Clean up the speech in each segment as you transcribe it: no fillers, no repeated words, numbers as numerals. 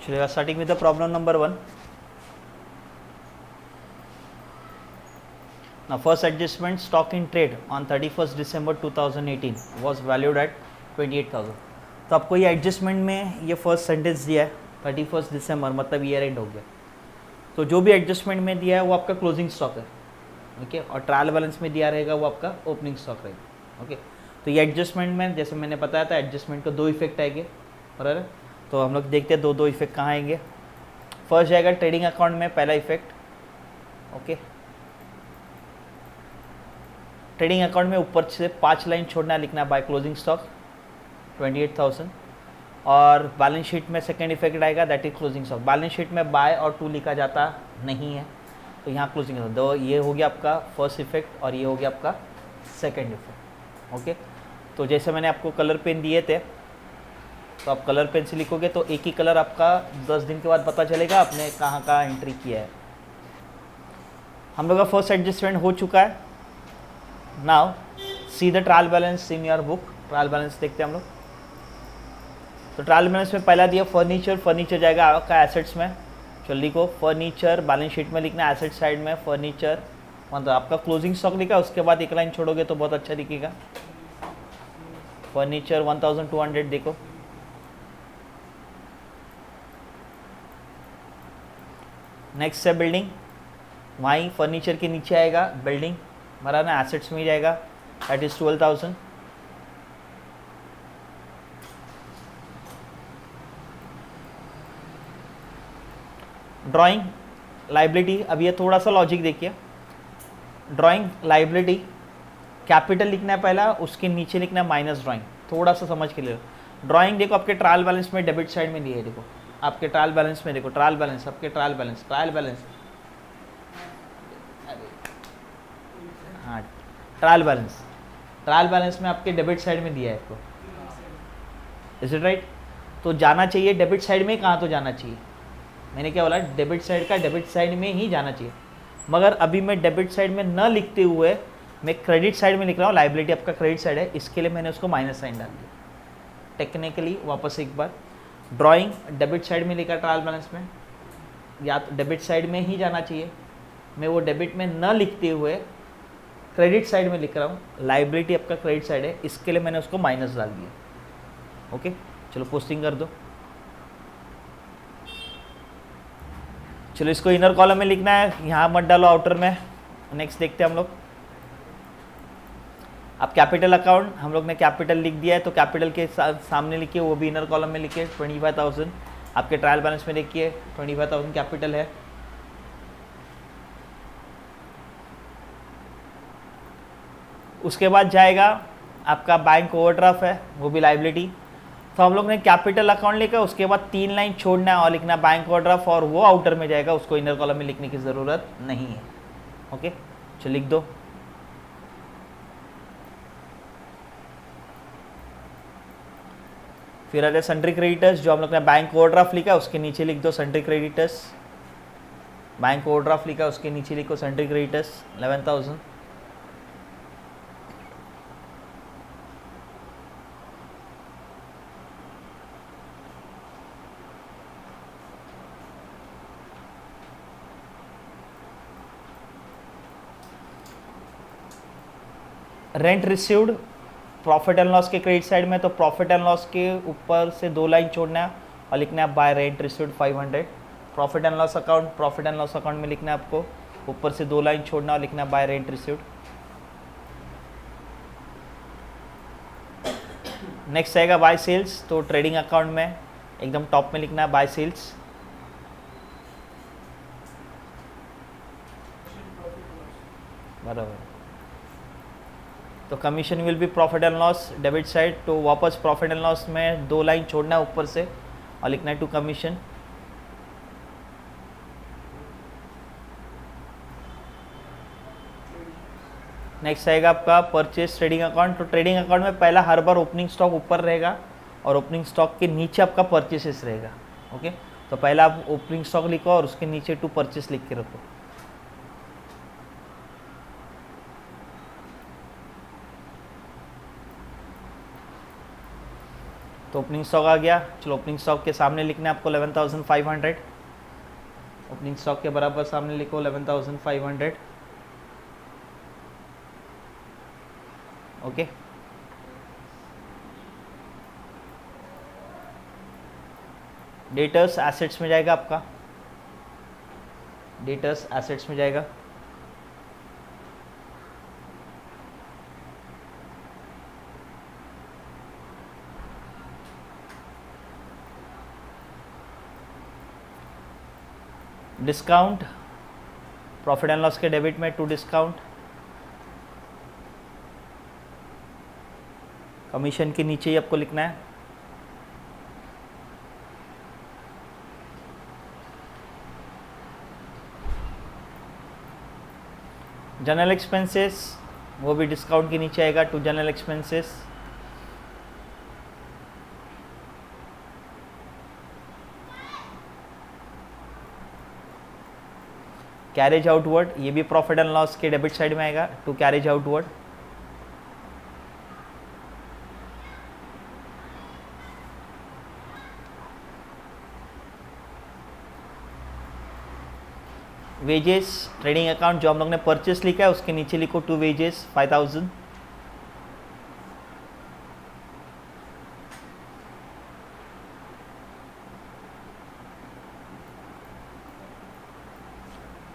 चलिए starting with the problem number 1. Now first adjustment stock in trade on 31st December 2018 was valued at 28,000. तो आपको ये adjustment में ये फर्स्ट सेंटेंस दिया है 31st दिसंबर मतलब ईयर एंड हो गया. तो जो भी एडजस्टमेंट में दिया है वो आपका क्लोजिंग स्टॉक है. ओके और ट्रायल बैलेंस में दिया रहेगा वो आपका ओपनिंग स्टॉक रहेगा. ओके तो ये एडजस्टमेंट में जैसे मैंने बताया था एडजस्टमेंट को दो इफेक्ट आएंगे बराबर है. तो हम लोग देखते हैं दो इफेक्ट कहाँ आएंगे. फर्स्ट जाएगा ट्रेडिंग अकाउंट में पहला इफेक्ट. ओके ट्रेडिंग अकाउंट में ऊपर से 5 लाइन छोड़ना लिखना बाय क्लोजिंग स्टॉक 28,000. और बैलेंस शीट में सेकंड इफेक्ट आएगा that is closing stock. Balance sheet में बाय और टू लिखा जाता नहीं है तो यहाँ क्लोजिंग दो. ये हो गया आपका फर्स्ट इफेक्ट और ये हो गया आपका सेकंड इफेक्ट. ओके तो जैसे मैंने आपको कलर पेन दिए थे तो आप कलर पेन से लिखोगे तो एक ही कलर आपका 10 दिन के बाद पता चलेगा आपने कहाँ कहाँ एंट्री किया है. हम लोग का फर्स्ट एडजस्टमेंट हो चुका है. Now see the trial balance in your book. Trial balance देखते हैं हम लोग. तो ट्रायल बैलेंस में पहला दिया फर्नीचर. फर्नीचर जाएगा आपका एसेट्स में. चलो लिखो फर्नीचर. बैलेंस शीट में लिखना एसेट साइड में फर्नीचर मतलब आपका क्लोजिंग स्टॉक लिखा उसके बाद एक लाइन छोड़ोगे तो बहुत अच्छा दिखेगा. फर्नीचर 1200 देखो. नेक्स्ट है बिल्डिंग. वहीं फर्नीचर के नीचे आएगा बिल्डिंग बराबर ना एसेट्स में ही जाएगा दैट इज 12,000. Drawing liability. अब ये थोड़ा सा लॉजिक देखिए. ड्राइंग लाइबिलिटी कैपिटल लिखना है पहला उसके नीचे लिखना है माइनस ड्राइंग. थोड़ा सा समझ के लिए. ड्राइंग देखो आपके ट्रायल बैलेंस में डेबिट साइड में दिए है. देखो आपके ट्रायल बैलेंस में देखो ट्रायल बैलेंस आपके ट्रायल बैलेंस हाँ ट्रायल बैलेंस में आपके डेबिट साइड में दिया है आपको. Is it right. तो जाना चाहिए डेबिट साइड में. कहाँ तो जाना चाहिए मैंने क्या बोला डेबिट साइड का डेबिट साइड में ही जाना चाहिए. मगर अभी मैं डेबिट साइड में न लिखते हुए मैं क्रेडिट साइड में लिख रहा हूँ. लाइबिलिटी आपका क्रेडिट साइड है इसके लिए मैंने उसको माइनस साइन डाल दिया. टेक्निकली वापस एक बार ड्राइंग डेबिट साइड में लिखा ट्रायल बैलेंस में या तो डेबिट साइड में ही जाना चाहिए. मैं वो डेबिट में न लिखते हुए क्रेडिट साइड में लिख रहा हूँ. लाइबिलिटी आपका क्रेडिट साइड है इसके लिए मैंने उसको माइनस डाल दिया. ओके चलो पोस्टिंग कर दो. चलो इसको इनर कॉलम में लिखना है यहाँ मत डालो आउटर में. नेक्स्ट देखते हैं हम लोग. अब कैपिटल अकाउंट हम लोग ने कैपिटल लिख दिया है तो कैपिटल के सामने लिखिए वो भी इनर कॉलम में लिखिए 25,000. आपके ट्रायल बैलेंस में देखिए 25,000 कैपिटल है. उसके बाद जाएगा आपका बैंक ओवरड्राफ्ट है वो भी लाइबिलिटी. तो हम लोग ने कैपिटल अकाउंट लिखा उसके बाद 3 लाइन छोड़ना है और लिखना बैंक ओवरड्राफ्ट और वो आउटर में जाएगा उसको इनर कॉलम में लिखने की ज़रूरत नहीं है. ओके चलो लिख दो. फिर आ जाए सन्ड्री क्रेडिटर्स. जो हम लोग ने बैंक ओवरड्राफ्ट लिखा उसके नीचे लिख दो सन्ड्री क्रेडिटर्स. बैंक ओवरड्राफ्ट लिखा उसके नीचे लिखो sundry creditors 11,000. Rent received profit and loss के क्रेडिट साइड में तो प्रॉफिट एंड लॉस के ऊपर से 2 लाइन छोड़ना है और लिखना है bye rent received 500. Profit and loss account में लिखना है आपको ऊपर से 2 लाइन छोड़ना और लिखना है बाय रेंट रिसीव्ड. नेक्स्ट आएगा बाय सेल्स. तो ट्रेडिंग अकाउंट में एकदम टॉप में लिखना है बाय सेल्स. बराबर. तो commission will be profit and loss debit side. तो वापस प्रॉफिट एंड लॉस में 2 लाइन छोड़ना है ऊपर से और लिखना है टू कमीशन. नेक्स्ट आएगा आपका परचेज ट्रेडिंग अकाउंट. तो ट्रेडिंग अकाउंट में पहला हर बार ओपनिंग स्टॉक ऊपर रहेगा और ओपनिंग स्टॉक के नीचे आपका परचेसेस रहेगा. ओके तो पहला आप ओपनिंग स्टॉक लिखो और उसके नीचे टू परचेस लिख के रखो. तो ओपनिंग स्टॉक आ गया। चलो ओपनिंग स्टॉक के सामने लिखना है आपको 11,500। ओपनिंग स्टॉक के बराबर सामने लिखो 11,500। ओके, डेटर्स एसेट्स में जाएगा आपका, डेटर्स एसेट्स में जाएगा। डिस्काउंट, प्रॉफिट एंड लॉस के डेबिट में टू डिस्काउंट, कमीशन के नीचे ही आपको लिखना है। जनरल एक्सपेंसेस वो भी डिस्काउंट के नीचे आएगा, to general expenses. Carriage outward, ये भी प्रॉफिट एंड लॉस के डेबिट साइड में आएगा, to carriage outward. Wages, trading account जो हम लोग ने परचेस लिखा है उसके नीचे लिखो to wages 5,000।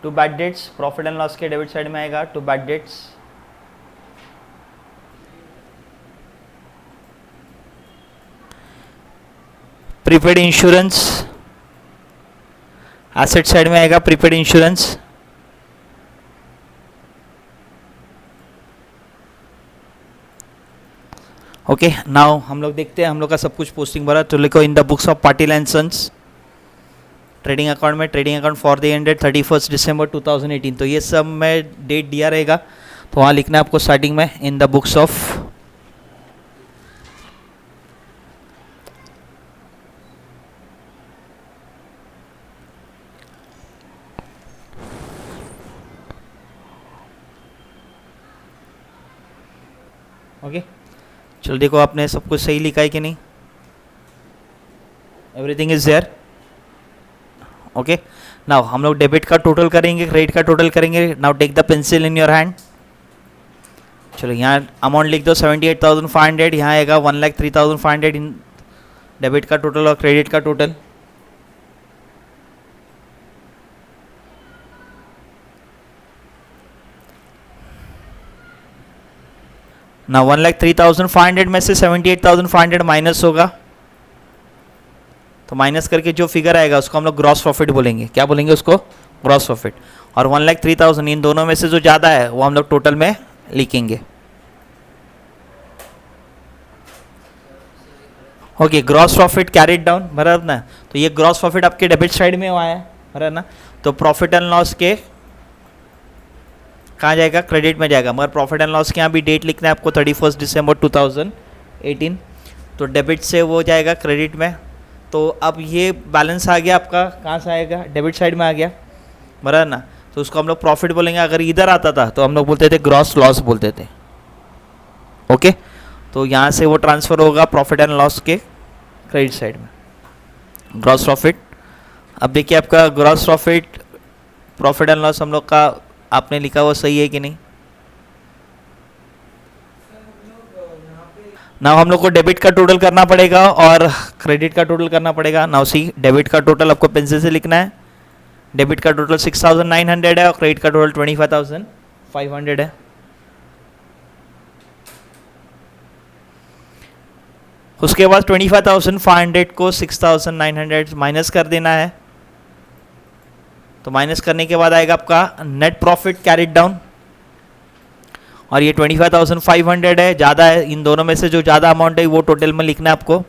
To bad debts, profit and loss के डेबिट साइड में आएगा, to bad debts. Prepaid insurance asset side में आएगा, प्रीपेड इंश्योरेंस। ओके, नाउ हम लोग देखते हैं हम लोग का सब कुछ पोस्टिंग भरा। तो लिखो in the books of Patil and sons, trading account में trading account for the ended 31 December 2018। तो ये सब में डेट दिया रहेगा, तो वहाँ लिखना है आपको स्टार्टिंग में इन द बुक्स ऑफ ओके। चलो देखो आपने सब कुछ सही लिखा है कि नहीं, everything is there. Okay, now हम लोग डेबिट का टोटल करेंगे, क्रेडिट का टोटल करेंगे। Now take the pencil in your hand. चलो यहाँ अमाउंट लिख दो 78,500, यहाँ आएगा 1,03,500 इन डेबिट का टोटल और क्रेडिट का टोटल। ना 1,03,500 में से 78,500 माइनस होगा, तो माइनस करके जो फिगर आएगा उसको हम लोग ग्रॉस प्रॉफिट बोलेंगे। क्या बोलेंगे उसको? Gross profit. और 1,03,000 इन दोनों में से जो ज़्यादा है वो हम लोग टोटल में लिखेंगे। Okay, gross profit carried down, बराबर ना। तो ये ग्रॉस प्रॉफिट आपके डेबिट साइड में हुआ है, बराबर ना। तो प्रॉफिट एंड लॉस के कहाँ जाएगा? क्रेडिट में जाएगा। मगर प्रॉफिट एंड लॉस के यहाँ भी डेट लिखना है आपको 31 दिसंबर 2018। तो डेबिट से वो जाएगा क्रेडिट में। तो अब ये बैलेंस आ गया आपका, कहाँ से आएगा? डेबिट साइड में आ गया, बराबर ना। तो उसको हम लोग प्रॉफिट बोलेंगे। अगर इधर आता था तो हम लोग बोलते थे ग्रॉस लॉस बोलते थे। ओके, तो यहाँ से वो ट्रांसफ़र होगा प्रॉफिट एंड लॉस के क्रेडिट साइड में, ग्रॉस प्रॉफिट। अब देखिए आपका gross profit, profit and loss हम लोग का आपने लिखा वो सही है कि नहीं? नाउ हम लोग को डेबिट का टोटल करना पड़ेगा और क्रेडिट का टोटल करना पड़ेगा। नाउ सी, डेबिट का टोटल आपको पेंसिल से लिखना है। डेबिट का टोटल 6,900 है और क्रेडिट का टोटल 25,500 है। उसके बाद 25,500 को 6,900 माइनस कर देना है। तो माइनस करने के बाद आएगा आपका नेट प्रॉफिट कैरिड डाउन, और ये 25,500 है, ज़्यादा है। इन दोनों में से जो ज़्यादा अमाउंट है वो टोटल में लिखना है आपको।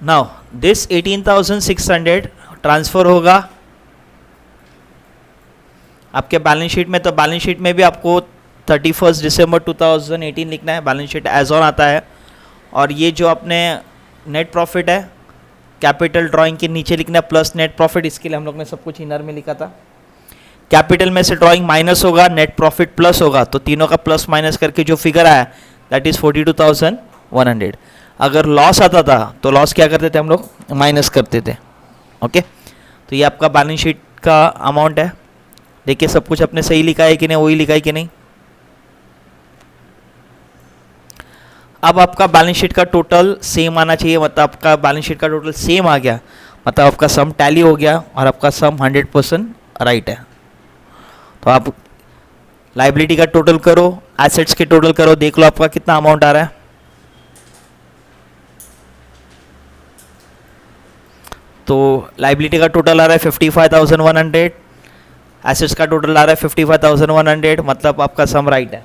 नाउ दिस 18,600 ट्रांसफ़र होगा आपके बैलेंस शीट में। तो बैलेंस शीट में भी आपको 31 दिसंबर 2018 लिखना है। बैलेंस शीट एज ऑन आता है। और ये जो आपने नेट प्रॉफिट है, कैपिटल ड्राइंग के नीचे लिखना है प्लस नेट प्रॉफिट, इसके लिए हम लोग ने सब कुछ इनर में लिखा था। कैपिटल में से ड्राइंग माइनस होगा, नेट प्रॉफिट प्लस होगा, तो तीनों का प्लस माइनस करके जो फिगर आया दैट इज़ 42,100। अगर लॉस आता था तो लॉस क्या करते थे हम लोग, माइनस करते थे। ओके, तो ये आपका बैलेंस शीट का अमाउंट है। देखिए सब कुछ अपने सही लिखा है कि नहीं, वही लिखा है कि नहीं। अब आपका बैलेंस शीट का टोटल सेम आना चाहिए, मतलब आपका बैलेंस शीट का टोटल सेम आ गया, मतलब आपका सम टैली हो गया और आपका सम 100% राइट है। तो आप लाइबिलिटी का टोटल करो, एसेट्स के टोटल करो, देख लो आपका कितना अमाउंट आ रहा है। तो लाइबिलिटी का टोटल आ रहा है 55,100, एसेट्स का टोटल आ रहा है 55,100, मतलब आपका सम राइट है।